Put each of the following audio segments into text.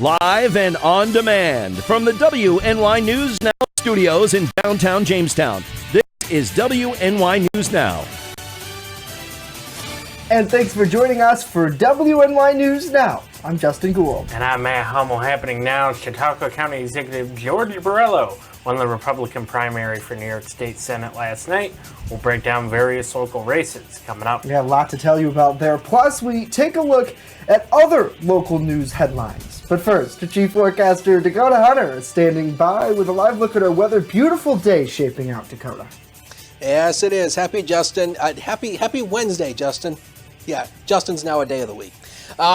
Live and on demand from the WNY News Now studios in downtown Jamestown. This is WNY News Now. And thanks for joining us for WNY News Now. I'm Justin Gould. And I'm Matt Hummel. Happening now, Chautauqua County Executive George Borrello won the Republican primary for New York State Senate last night. We'll break down various local races coming up. We have a lot to tell you about there. Plus, we take a look at other local news headlines. But first, Chief Forecaster Dakota Hunter is standing by with a live look at our weather. Beautiful day shaping out, Dakota. Yes, it is. Happy Justin. Happy Wednesday, Justin. Yeah, Justin's now a day of the week.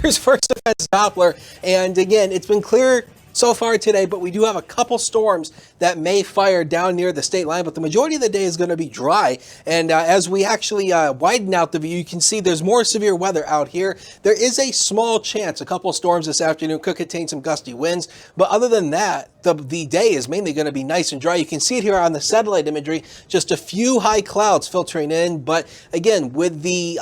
Here's First Defense Doppler. And again, it's been clear so far today, but we do have a couple storms that may fire down near the state line, but the majority of the day is going to be dry. And as we actually widen out the view, you can see there's more severe weather out here. There is a small chance a couple of storms this afternoon could contain some gusty winds, but other than that, the day is mainly going to be nice and dry. You can see it here on the satellite imagery, just a few high clouds filtering in, but again, with the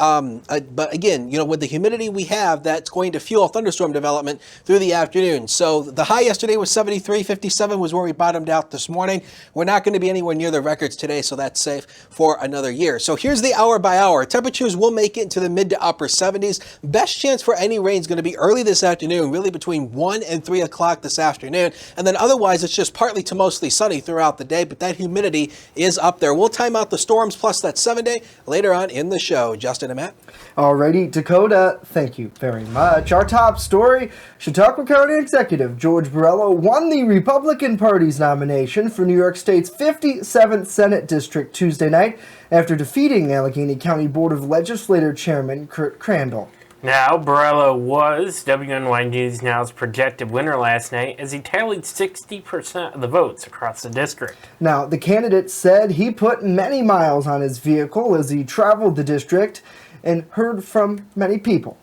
with the humidity we have, that's going to fuel thunderstorm development through the afternoon. So the high yesterday was 73, 57 was where we bottomed out this morning. We're not going to be anywhere near the records today, so that's safe for another year. So here's the hour by hour. Temperatures will make it into the mid to upper 70s. Best chance for any rain is going to be early this afternoon, really between 1 and 3 o'clock this afternoon. And then otherwise, it's just partly to mostly sunny throughout the day, but that humidity is up there. We'll time out the storms plus that 7-day later on in the show. Justin and Matt. Alrighty, Dakota, thank you very much. Our top story, Chautauqua County Executive George Borrello won the Republican Party's nomination for New York State's 57th Senate District Tuesday night after defeating Allegheny County Board of Legislature Chairman Kurt Crandall. Now, Borrello was WNY News Now's projected winner last night as he tallied 60% of the votes across the district. Now, the candidate said he put many miles on his vehicle as he traveled the district and heard from many people.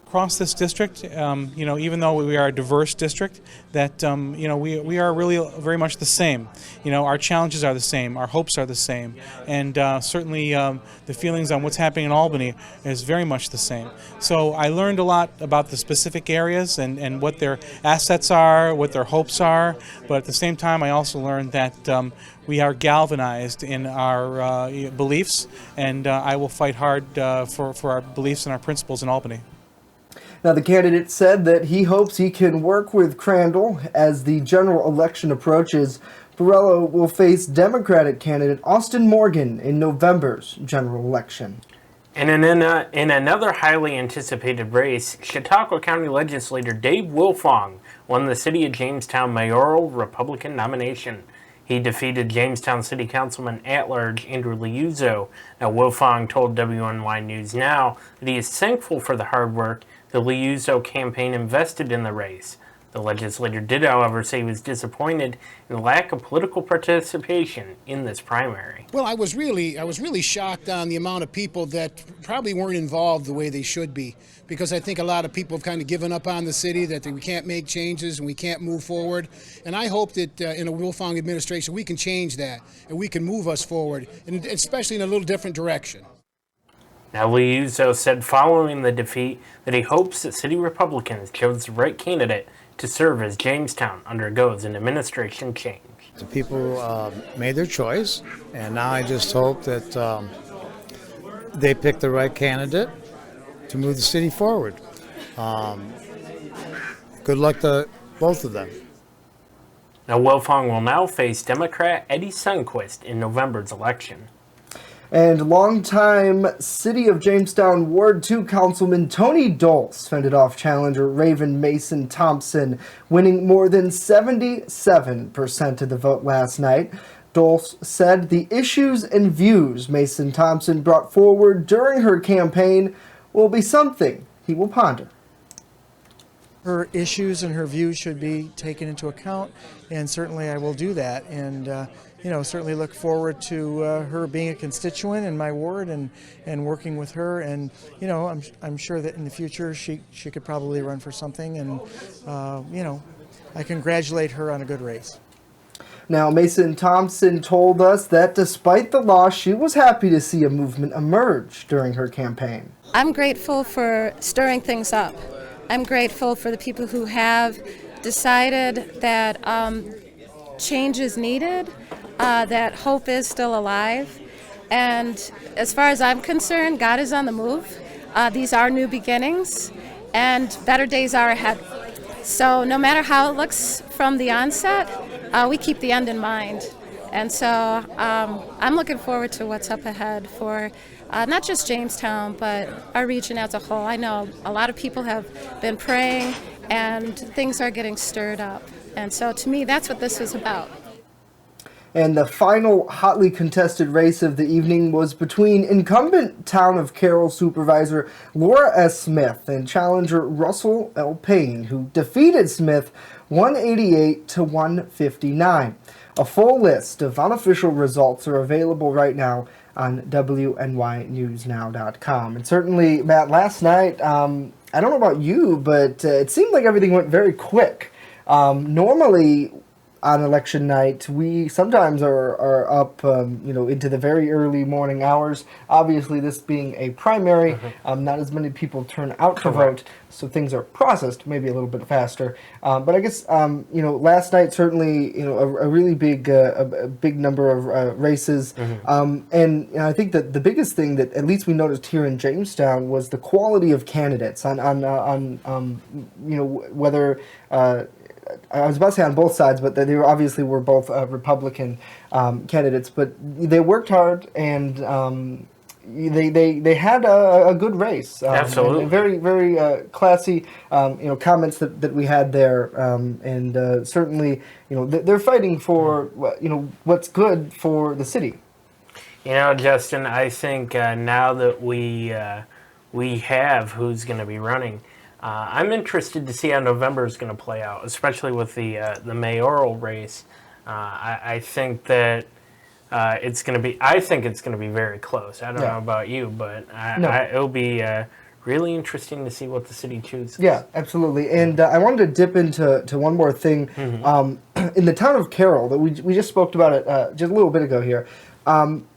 Across this district, even though we are a diverse district, that we are really very much the same. Our challenges are the same, our hopes are the same, and certainly the feelings on what's happening in Albany is very much the same. So I learned a lot about the specific areas and what their assets are, what their hopes are, but at the same time I also learned that we are galvanized in our beliefs, and I will fight hard for our beliefs and our principles in Albany. Now, the candidate said that he hopes he can work with Crandall as the general election approaches. Borrello will face Democratic candidate Austin Morgan in November's general election. And in another highly anticipated race, Chautauqua County Legislator Dave Wilfong won the City of Jamestown mayoral Republican nomination. He defeated Jamestown City Councilman at-large Andrew Liuzzo. Now, Wilfong told WNY News Now that he is thankful for the hard work the Liuzzo campaign invested in the race. The legislator did, however, say he was disappointed in the lack of political participation in this primary. Well, I was really shocked on the amount of people that probably weren't involved the way they should be, because I think a lot of people have kind of given up on the city, that we can't make changes and we can't move forward. And I hope that in a Wilfong administration we can change that and we can move us forward, and especially in a little different direction. Now, Liuzzo said following the defeat that he hopes that city Republicans chose the right candidate to serve as Jamestown undergoes an administration change. The people made their choice, and now I just hope that they pick the right candidate to move the city forward. Good luck to both of them. Now, Wilfong will now face Democrat Eddie Sundquist in November's election. And longtime City of Jamestown Ward 2 Councilman Tony Dulce fended off challenger Raven Mason Thompson, winning more than 77% of the vote last night. Dulce said the issues and views Mason Thompson brought forward during her campaign will be something he will ponder. Her issues and her views should be taken into account, and certainly I will do that. And certainly look forward to her being a constituent in my ward and working with her. And I'm sure that in the future she could probably run for something. And I congratulate her on a good race. Now, Mason Thompson told us that despite the loss, she was happy to see a movement emerge during her campaign. I'm grateful for stirring things up I'm grateful for the people who have decided that change is needed, that hope is still alive. And as far as I'm concerned, God is on the move. These are new beginnings, and better days are ahead. So no matter how it looks from the onset, we keep the end in mind. And so I'm looking forward to what's up ahead for not just Jamestown, but our region as a whole. I know a lot of people have been praying, and things are getting stirred up. And so to me, that's what this is about. And the final hotly contested race of the evening was between incumbent Town of Carroll Supervisor Laura S. Smith and challenger Russell L. Payne, who defeated Smith 188 to 159. A full list of unofficial results are available right now on WNYNewsNow.com. And certainly, Matt, last night, I don't know about you, but it seemed like everything went very quick. Normally, on election night, we sometimes are up, into the very early morning hours. Obviously, this being a primary, not as many people turn out to vote, so things are processed maybe a little bit faster. But I guess, last night certainly, a really big number of races. And I think that the biggest thing that at least we noticed here in Jamestown was the quality of candidates on whether. I was about to say on both sides, but they obviously were both Republican candidates. But they worked hard, and they had a good race. Absolutely, and very very classy. Comments that we had there, and certainly they're fighting for what's good for the city. Justin, I think now that we have who's going to be running. I'm interested to see how November is going to play out, especially with the mayoral race. I think that it's going to be. I think it's going to be very close. I don't know about you, but it'll be really interesting to see what the city chooses. Yeah, absolutely. And I wanted to dip into one more thing in the town of Carroll that we just spoke about it just a little bit ago here.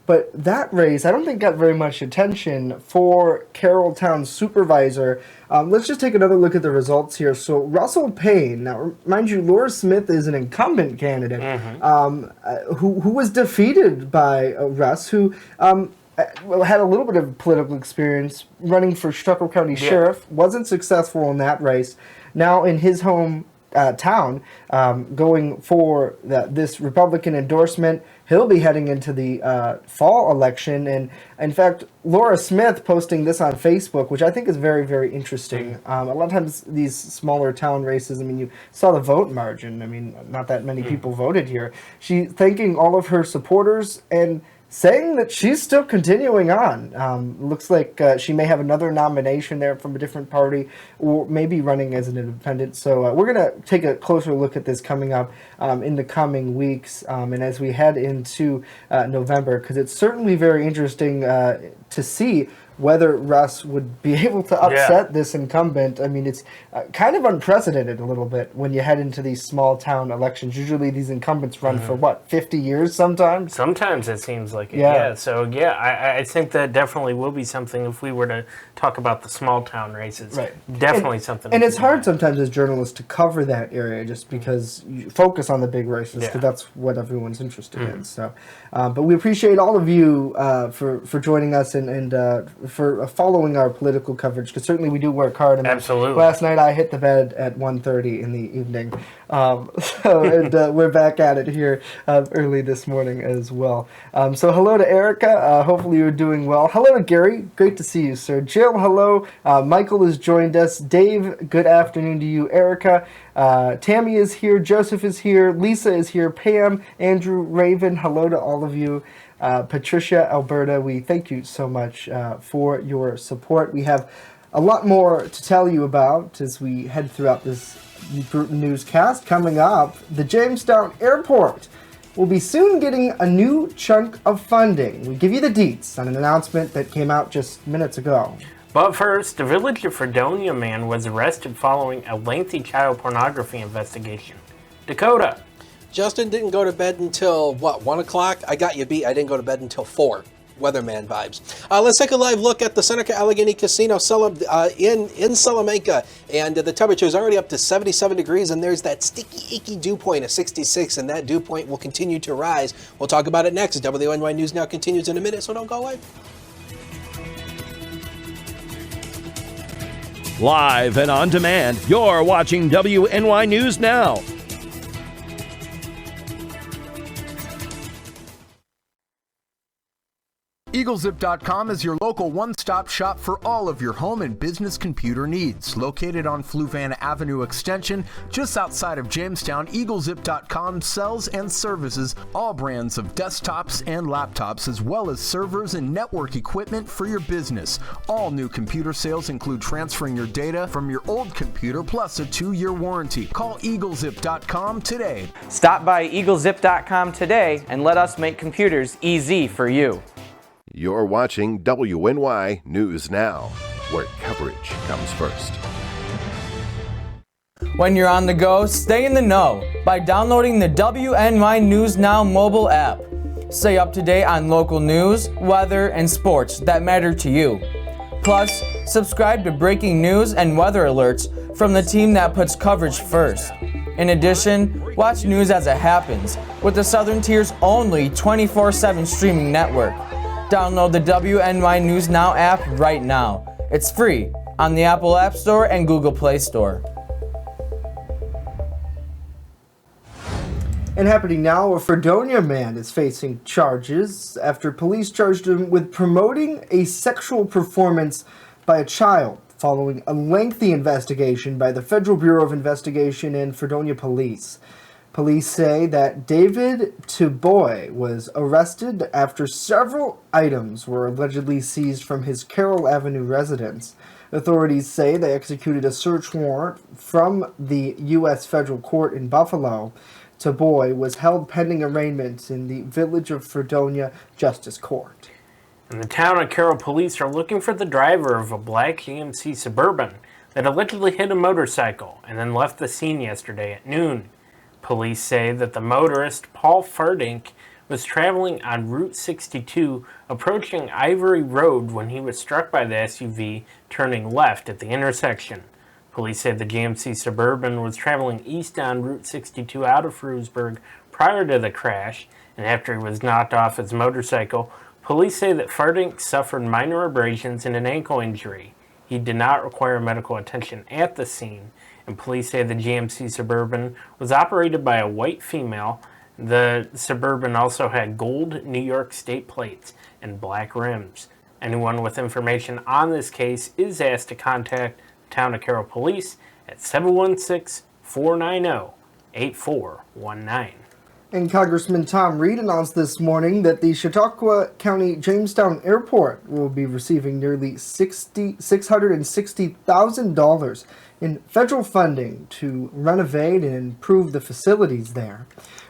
But that race, I don't think got very much attention for Carroll Town Supervisor. Let's just take another look at the results here. So Russell Payne, now mind you, Laura Smith is an incumbent candidate who was defeated by Russ, who had a little bit of political experience running for Stucco County Sheriff, wasn't successful in that race. Now in his home town, going for this Republican endorsement. He'll be heading into the fall election. And in fact, Laura Smith posting this on Facebook, which I think is very, very interesting. A lot of times these smaller town races, you saw the vote margin. Not that many people voted here. She's thanking all of her supporters and saying that she's still continuing on. Looks like she may have another nomination there from a different party, or maybe running as an independent. So we're going to take a closer look at this coming up in the coming weeks, and as we head into November, because it's certainly very interesting to see whether Russ would be able to upset this incumbent. It's kind of unprecedented a little bit when you head into these small town elections. Usually these incumbents run for 50 years sometimes? Sometimes it seems like it, yeah. So, I think that definitely will be something if we were to talk about the small town races. Right. Definitely something. And it's hard sometimes as journalists to cover that area just because you focus on the big races because that's what everyone's interested in. So, but we appreciate all of you for joining us and for following our political coverage, because certainly we do work hard. And absolutely. Last night I hit the bed at 1:30 in the evening, and we're back at it here early this morning as well. So hello to Erica. Hopefully you're doing well. Hello to Gary. Great to see you, sir. Jill, hello. Michael has joined us. Dave, good afternoon to you. Erica, Tammy is here. Joseph is here. Lisa is here. Pam, Andrew, Raven, hello to all of you. Patricia, Alberta, we thank you so much for your support. We have a lot more to tell you about as we head throughout this newscast. Coming up, the Jamestown Airport will be soon getting a new chunk of funding. We give you the deets on an announcement that came out just minutes ago. But first, the Village of Fredonia man was arrested following a lengthy child pornography investigation. Dakota. Justin didn't go to bed until, 1 o'clock? I got you beat. I didn't go to bed until 4. weatherman vibes. Let's take a live look at the Seneca Allegheny Casino in Salamanca, and the temperature is already up to 77 degrees, and there's that sticky, icky dew point of 66, and that dew point will continue to rise. We'll talk about it next. WNY News Now continues in a minute, so don't go away. Live and on demand, you're watching WNY News Now. EagleZip.com is your local one-stop shop for all of your home and business computer needs. Located on Fluvanna Avenue Extension, just outside of Jamestown, EagleZip.com sells and services all brands of desktops and laptops, as well as servers and network equipment for your business. All new computer sales include transferring your data from your old computer, plus a 2-year warranty. Call EagleZip.com today. Stop by EagleZip.com today and let us make computers easy for you. You're watching WNY News Now, where coverage comes first. When you're on the go, stay in the know by downloading the WNY News Now mobile app. Stay up to date on local news, weather, and sports that matter to you. Plus, subscribe to breaking news and weather alerts from the team that puts coverage first. In addition, watch news as it happens with the Southern Tier's only 24/7 streaming network. Download the WNY News Now app right now. It's free on the Apple App Store and Google Play Store. And happening now, a Fredonia man is facing charges after police charged him with promoting a sexual performance by a child following a lengthy investigation by the Federal Bureau of Investigation and Fredonia Police. Police say that David Tuboy was arrested after several items were allegedly seized from his Carroll Avenue residence. Authorities say they executed a search warrant from the U.S. federal court in Buffalo. Tuboy was held pending arraignment in the Village of Fredonia Justice Court. And the town of Carroll police are looking for the driver of a black GMC Suburban that allegedly hit a motorcycle and then left the scene yesterday at noon. Police say that the motorist, Paul Fardink, was traveling on Route 62 approaching Ivory Road when he was struck by the SUV turning left at the intersection. Police say the GMC Suburban was traveling east on Route 62 out of Frewsburg prior to the crash, and after he was knocked off his motorcycle, police say that Fardink suffered minor abrasions and an ankle injury. He did not require medical attention at the scene, and police say the GMC Suburban was operated by a white female. The Suburban also had gold New York State plates and black rims. Anyone with information on this case is asked to contact Town of Carroll Police at 716-490-8419. And Congressman Tom Reed announced this morning that the Chautauqua County Jamestown Airport will be receiving nearly $660,000 in federal funding to renovate and improve the facilities there.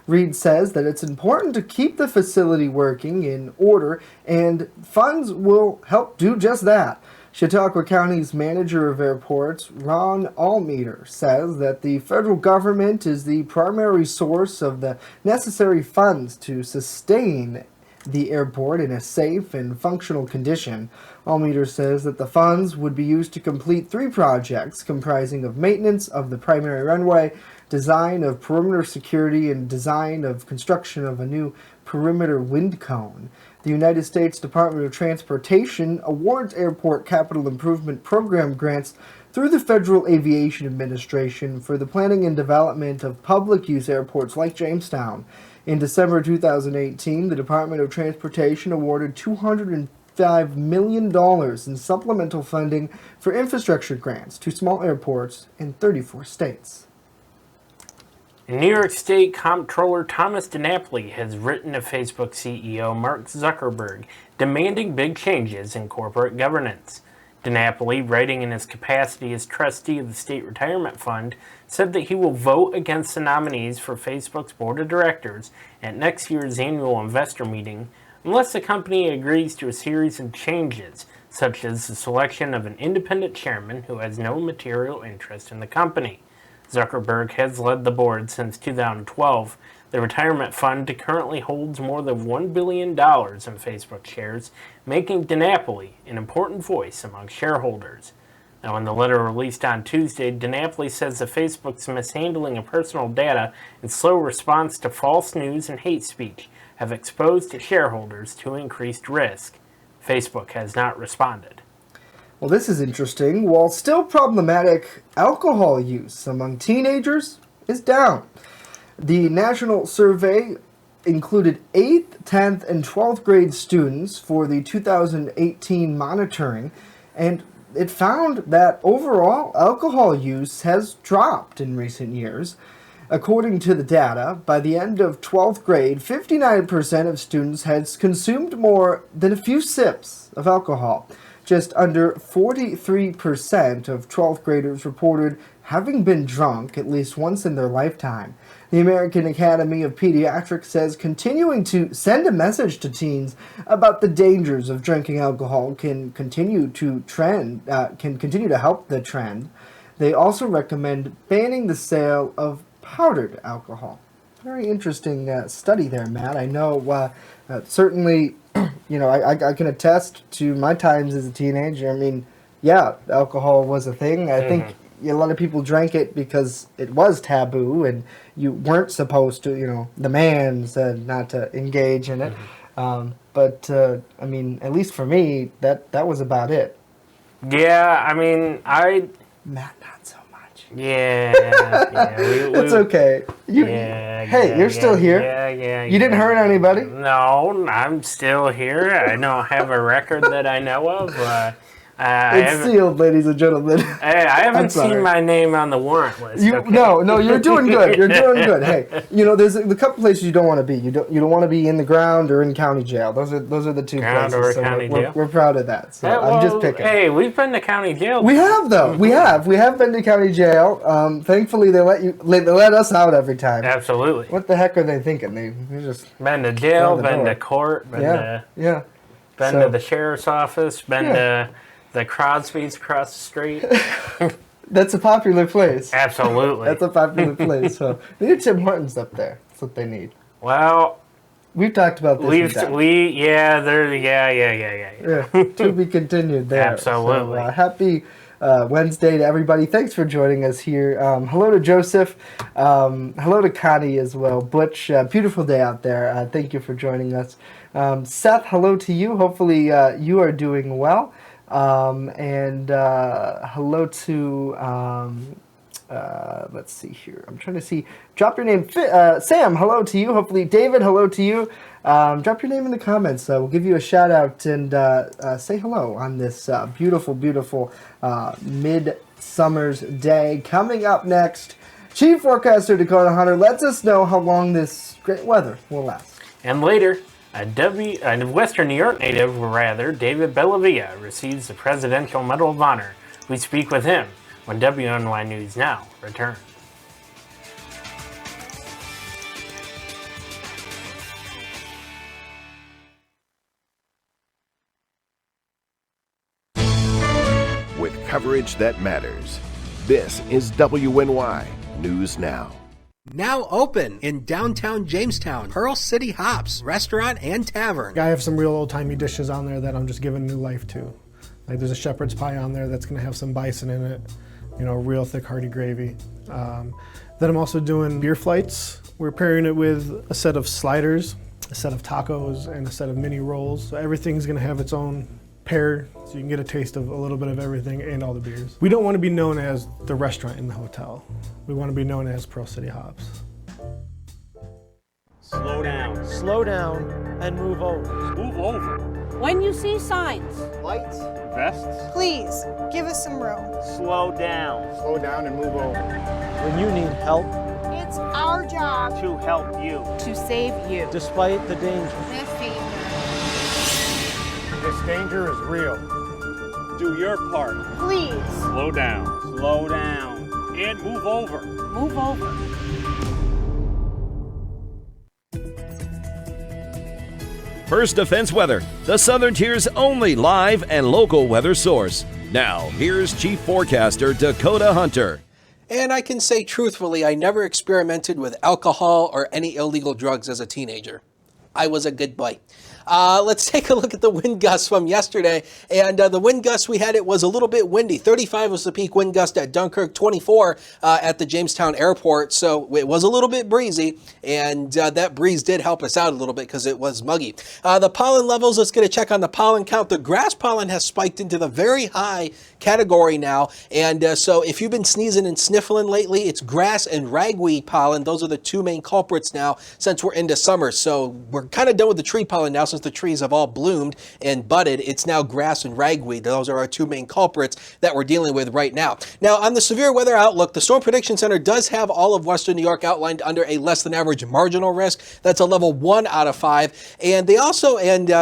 Reed says that it's important to keep the facility working in order, and funds will help do just that. Chautauqua County's manager of airports, Ron Almeter, says that the federal government is the primary source of the necessary funds to sustain the airport in a safe and functional condition. Almeter says that the funds would be used to complete 3 projects comprising of maintenance of the primary runway, design of perimeter security, and design of construction of a new perimeter wind cone. The United States Department of Transportation awards airport capital improvement program grants through the Federal Aviation Administration for the planning and development of public-use airports like Jamestown. In December 2018, the Department of Transportation awarded $205 million in supplemental funding for infrastructure grants to small airports in 34 states. New York State Comptroller Thomas DiNapoli has written to Facebook CEO Mark Zuckerberg demanding big changes in corporate governance. DiNapoli, writing in his capacity as trustee of the State Retirement Fund, said that he will vote against the nominees for Facebook's board of directors at next year's annual investor meeting unless the company agrees to a series of changes, such as the selection of an independent chairman who has no material interest in the company. Zuckerberg has led the board since 2012, The retirement fund currently holds more than $1 billion in Facebook shares, making DiNapoli an important voice among shareholders. Now, in the letter released on Tuesday, DiNapoli says that Facebook's mishandling of personal data and slow response to false news and hate speech have exposed shareholders to increased risk. Facebook has not responded. Well, this is interesting. While still problematic, alcohol use among teenagers is down. The national survey included 8th, 10th, and 12th grade students for the 2018 monitoring, and it found that overall alcohol use has dropped in recent years. According to the data, by the end of 12th grade, 59% of students had consumed more than a few sips of alcohol. Just under 43% of 12th graders reported having been drunk at least once in their lifetime. The American Academy of Pediatrics says continuing to send a message to teens about the dangers of drinking alcohol can continue to help the trend. They also recommend banning the sale of powdered alcohol. Very interesting study there, Matt. I know certainly, I can attest to my times as a teenager. I mean, yeah, alcohol was a thing. I think a lot of people drank it because it was taboo and you weren't supposed to, the man said not to engage in it. But I mean, at least for me, that was about it. Yeah, I mean, Matt, not so much. Yeah, It's okay. You're still here. Yeah. You didn't hurt anybody? No, I'm still here. I don't have a record that I know of. It's sealed, ladies and gentlemen. Hey, I haven't seen my name on the warrant list. No, you're doing good. You're doing good. Hey, there's a couple places you don't want to be. You don't want to be in the ground or in county jail. Those are the two ground places. Or county jail. We're proud of that. So I'm just picking. Hey, we've been to county jail. We have though. We have been to county jail. Thankfully, they let us out every time. Absolutely. What the heck are they thinking? They just been to jail, been to court, been to the sheriff's office, been to the Crosby's across the street. That's a popular place. Absolutely. That's a popular place. So they need Tim Hortons up there. That's what they need. Well, we've talked about this. To be continued there. Absolutely. So, happy Wednesday to everybody. Thanks for joining us here. Hello to Joseph. Hello to Connie as well. Butch, beautiful day out there. Thank you for joining us. Seth, hello to you. Hopefully you are doing well. And hello to, let's see here. I'm trying to see. Drop your name. Sam, hello to you. Hopefully, David, hello to you. Drop your name in the comments. We'll give you a shout out and say hello on this beautiful, beautiful midsummer's day. Coming up next, Chief Forecaster Dakota Hunter lets us know how long this great weather will last. And later, a Western New York native, David Bellavia, receives the Presidential Medal of Honor. We speak with him when WNY News Now returns. With coverage that matters, this is WNY News Now. Now open in downtown Jamestown, Pearl City Hops, restaurant and tavern. I have some real old-timey dishes on there that I'm just giving new life to. Like there's a shepherd's pie on there that's going to have some bison in it, real thick hearty gravy. Then I'm also doing beer flights. We're pairing it with a set of sliders, a set of tacos, and a set of mini rolls. So everything's going to have its own pair, so you can get a taste of a little bit of everything and all the beers. We don't want to be known as the restaurant in the hotel. We want to be known as Pearl City Hops. Slow down. Slow down and move over. Move over. When you see signs, Lights. Vests. Please, give us some room. Slow down. Slow down and move over. When you need help, it's our job to help you. To save you. Despite the danger. This danger is real. Do your part. Please. Slow down. Slow down. And move over. Move over. First Defense Weather, the Southern Tier's only live and local weather source. Now, here's Chief Forecaster Dakota Hunter. And I can say truthfully, I never experimented with alcohol or any illegal drugs as a teenager. I was a good boy. Let's take a look at the wind gusts from yesterday. And the wind gusts we had, it was a little bit windy. 35 was the peak wind gust at Dunkirk, 24 at the Jamestown airport. So it was a little bit breezy. And that breeze did help us out a little bit because it was muggy. The pollen levels, let's get a check on the pollen count. The grass pollen has spiked into the very high category now. And so if you've been sneezing and sniffling lately, it's grass and ragweed pollen. Those are the two main culprits now since we're into summer. So we're kind of done with the tree pollen now since the trees have all bloomed and budded. It's now grass and ragweed. Those are our two main culprits that we're dealing with right now. Now, on the severe weather outlook, the Storm Prediction Center does have all of Western New York outlined under a less than average marginal risk. That's a level 1 out of 5. And they also,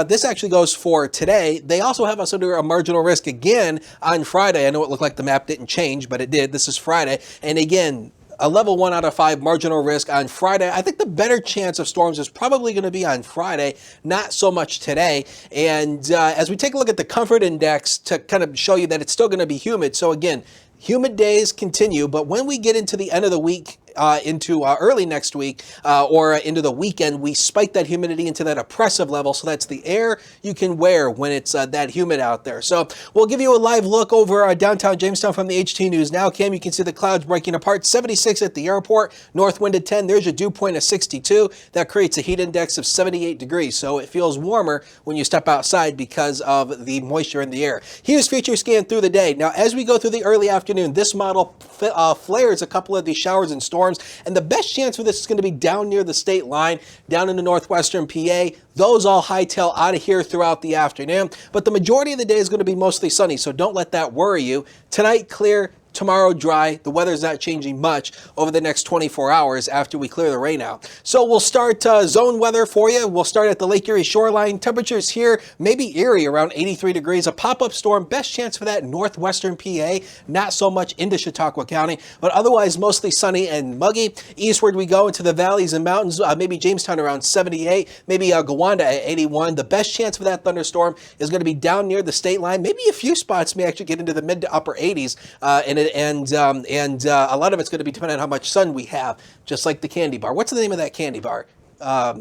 this actually goes for today, they also have us under a marginal risk again on Friday. I know it looked like the map didn't change, but it did. This is Friday. And again, a level 1 out of 5 marginal risk on Friday. I think the better chance of storms is probably going to be on Friday, not so much today. And as we take a look at the comfort index to kind of show you that it's still going to be humid. So again, humid days continue, but when we get into the end of the week, into early next week or into the weekend, we spike that humidity into that oppressive level. So that's the air you can wear when it's that humid out there. So we'll give you a live look over downtown Jamestown from the HT News Now. Cam, you can see the clouds breaking apart. 76 at the airport, north wind at 10. There's your dew point of 62. That creates a heat index of 78 degrees. So it feels warmer when you step outside because of the moisture in the air. Here's future scan through the day. Now, as we go through the early afternoon, this model flares a couple of these showers and storms. And the best chance for this is going to be down near the state line, down in the northwestern PA. Those all hightail out of here throughout the afternoon. But the majority of the day is going to be mostly sunny, so don't let that worry you. Tonight, clear. Tomorrow, dry. The weather's not changing much over the next 24 hours after we clear the rain out. So we'll start zone weather for you. We'll start at the Lake Erie shoreline. Temperatures here, maybe Erie, around 83 degrees. A pop-up storm, best chance for that northwestern PA. Not so much into Chautauqua County, but otherwise mostly sunny and muggy. Eastward we go into the valleys and mountains. Maybe Jamestown around 78. Maybe Gowanda at 81. The best chance for that thunderstorm is going to be down near the state line. Maybe a few spots may actually get into the mid to upper 80s. And a lot of it's going to be dependent on how much sun we have, just like the candy bar. What's the name of that candy bar? I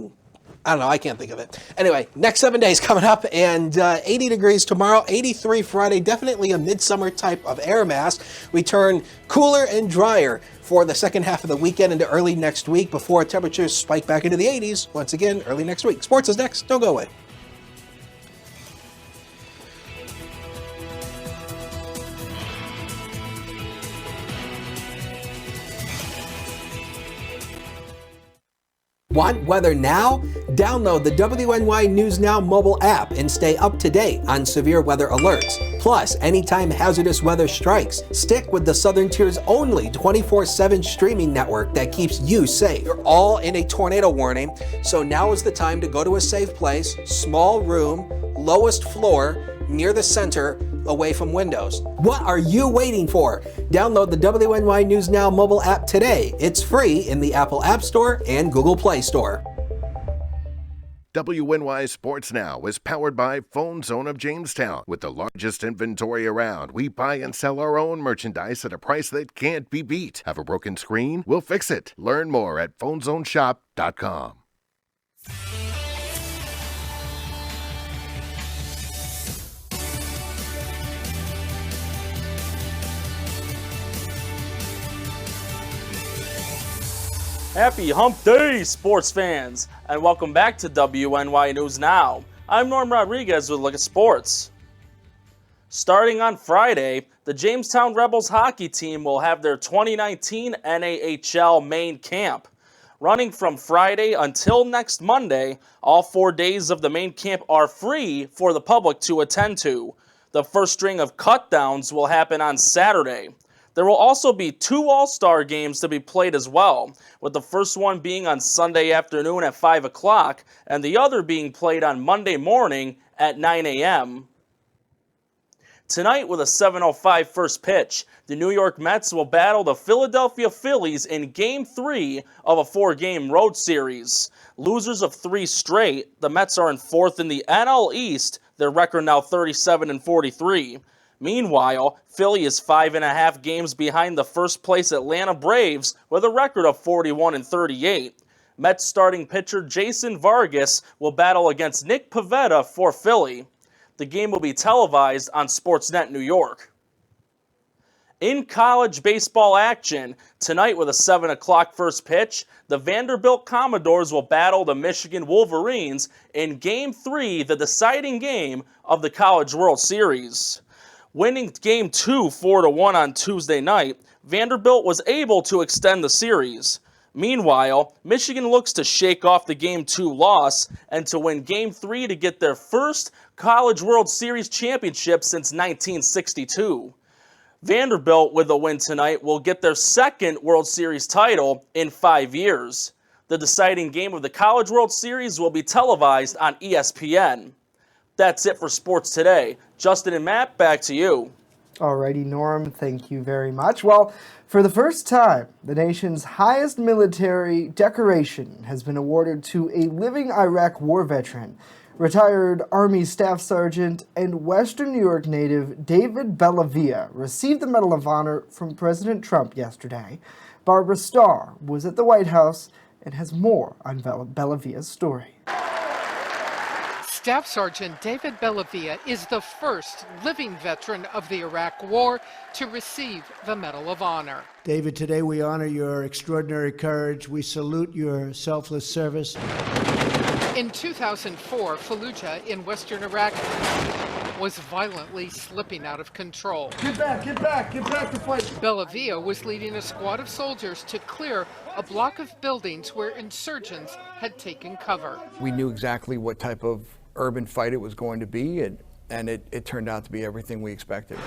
don't know. I can't think of it. Anyway, next 7 days coming up, and 80 degrees tomorrow, 83 Friday. Definitely a midsummer type of air mass. We turn cooler and drier for the second half of the weekend into early next week before temperatures spike back into the 80s once again early next week. Sports is next. Don't go away. Want weather now? Download the WNY News Now mobile app and stay up to date on severe weather alerts. Plus, anytime hazardous weather strikes, stick with the Southern Tier's only 24/7 streaming network that keeps you safe. You're all in a tornado warning, so now is the time to go to a safe place, small room, lowest floor, near the center, away from windows. What are you waiting for? Download the WNY News Now mobile app today. It's free in the Apple App Store and Google Play Store. WNY Sports Now is powered by Phone Zone of Jamestown. With the largest inventory around, we buy and sell our own merchandise at a price that can't be beat. Have a broken screen? We'll fix it. Learn more at phonezoneshop.com. Happy Hump Day, sports fans, and welcome back to WNY News Now. I'm Norm Rodriguez with a look at sports. Starting on Friday, the Jamestown Rebels hockey team will have their 2019 NAHL main camp. Running from Friday until next Monday, all 4 days of the main camp are free for the public to attend to. The first string of cutdowns will happen on Saturday. There will also be 2 All-Star games to be played as well, with the first one being on Sunday afternoon at 5 o'clock and the other being played on Monday morning at 9 a.m. Tonight, with a 7:05 first pitch, the New York Mets will battle the Philadelphia Phillies in Game 3 of a 4-game road series. Losers of 3 straight, the Mets are in 4th in the NL East, their record now 37-43. Meanwhile, Philly is 5.5 games behind the first-place Atlanta Braves with a record of 41-38. Mets starting pitcher Jason Vargas will battle against Nick Pivetta for Philly. The game will be televised on Sportsnet New York. In college baseball action, tonight with a 7 o'clock first pitch, the Vanderbilt Commodores will battle the Michigan Wolverines in Game 3, the deciding game of the College World Series. Winning Game 2 4-1 on Tuesday night, Vanderbilt was able to extend the series. Meanwhile, Michigan looks to shake off the Game 2 loss and to win Game 3 to get their first College World Series championship since 1962. Vanderbilt, with a win tonight, will get their second World Series title in 5 years. The deciding game of the College World Series will be televised on ESPN. That's it for sports today. Justin and Matt, back to you. Alrighty, Norm, thank you very much. Well, for the first time, the nation's highest military decoration has been awarded to a living Iraq war veteran. Retired Army Staff Sergeant and Western New York native David Bellavia received the Medal of Honor from President Trump yesterday. Barbara Starr was at the White House and has more on Bellavia's story. Staff Sergeant David Bellavia is the first living veteran of the Iraq War to receive the Medal of Honor. David, today we honor your extraordinary courage. We salute your selfless service. In 2004, Fallujah in western Iraq was violently slipping out of control. Get back to fight. Bellavia was leading a squad of soldiers to clear a block of buildings where insurgents had taken cover. We knew exactly what type of urban fight it was going to be, and it turned out to be everything we expected.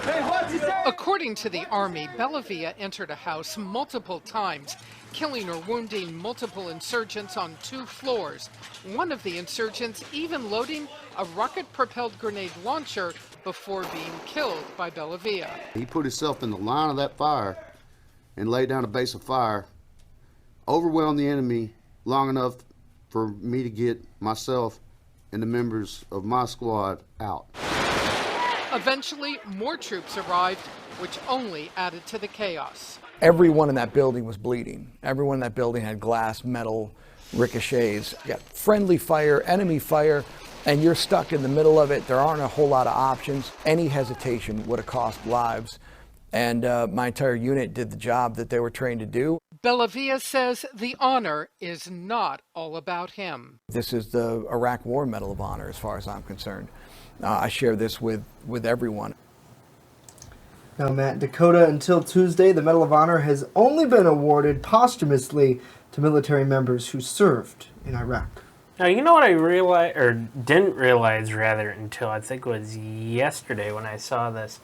According to the Army, Bellavia entered a house multiple times, killing or wounding multiple insurgents on 2 floors. One of the insurgents even loading a rocket-propelled grenade launcher before being killed by Bellavia. He put himself in the line of that fire and laid down a base of fire, overwhelmed the enemy long enough for me to get myself and the members of my squad out. Eventually, more troops arrived, which only added to the chaos. Everyone in that building was bleeding. Everyone in that building had glass, metal, ricochets. You got friendly fire, enemy fire, and you're stuck in the middle of it. There aren't a whole lot of options. Any hesitation would have cost lives. And my entire unit did the job that they were trained to do. Bellavia says the honor is not all about him. This is the Iraq War Medal of Honor as far as I'm concerned. I share this with everyone. Now, Matt, Dakota, until Tuesday, the Medal of Honor has only been awarded posthumously to military members who served in Iraq. Now, you know what I realized, or didn't realize rather, until I think it was yesterday when I saw this.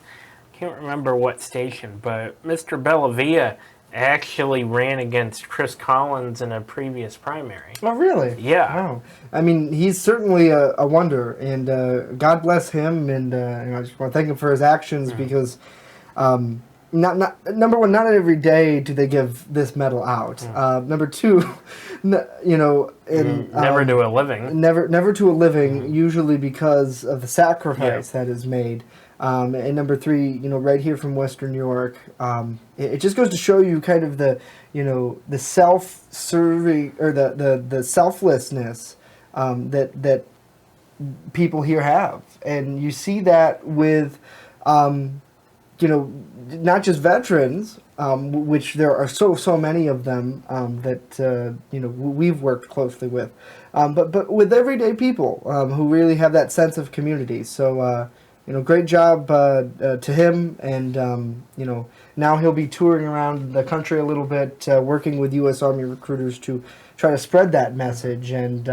I can't remember what station, but Mr. Bellavia actually ran against Chris Collins in a previous primary. Oh, really? Yeah. Wow. I mean, he's certainly a wonder, and God bless him, and I just want to thank him for his actions because, number one, not every day do they give this medal out. Number two, never to a living. Never to a living, usually because of the sacrifice that is made. And number three, right here from Western New York, it just goes to show you kind of the self-serving or the selflessness that people here have, and you see that with not just veterans, which there are so many of them that we've worked closely with, but with everyday people who really have that sense of community. So. Great job to him, and now he'll be touring around the country a little bit, working with U.S. Army recruiters to try to spread that message, and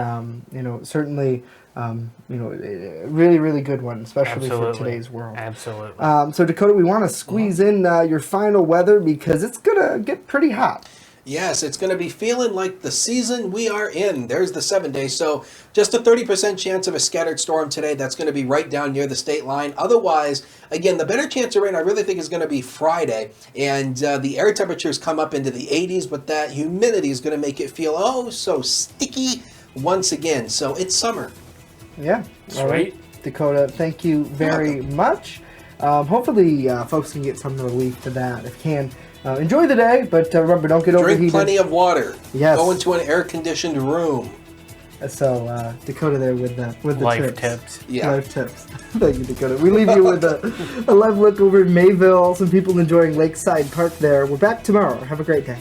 certainly, really good one, especially for today's world. Absolutely. So Dakota, we want to squeeze in your final weather because it's gonna get pretty hot. Yes, it's going to be feeling like the season we are in. There's the 7 days. So just a 30% chance of a scattered storm today. That's going to be right down near the state line. Otherwise, again, the better chance of rain I really think is going to be Friday. And the air temperatures come up into the 80s, but that humidity is going to make it feel so sticky once again. So it's summer. Yeah. All right. Dakota, thank you very much. hopefully folks can get some relief to that if can. Enjoy the day, but remember, don't get overheated. Drink plenty of water. Yes. Go into an air-conditioned room. So Dakota there with the Life tips. Yeah. Life tips. Thank you, Dakota. We leave you with a live look over in Mayville. Some people enjoying Lakeside Park there. We're back tomorrow. Have a great day.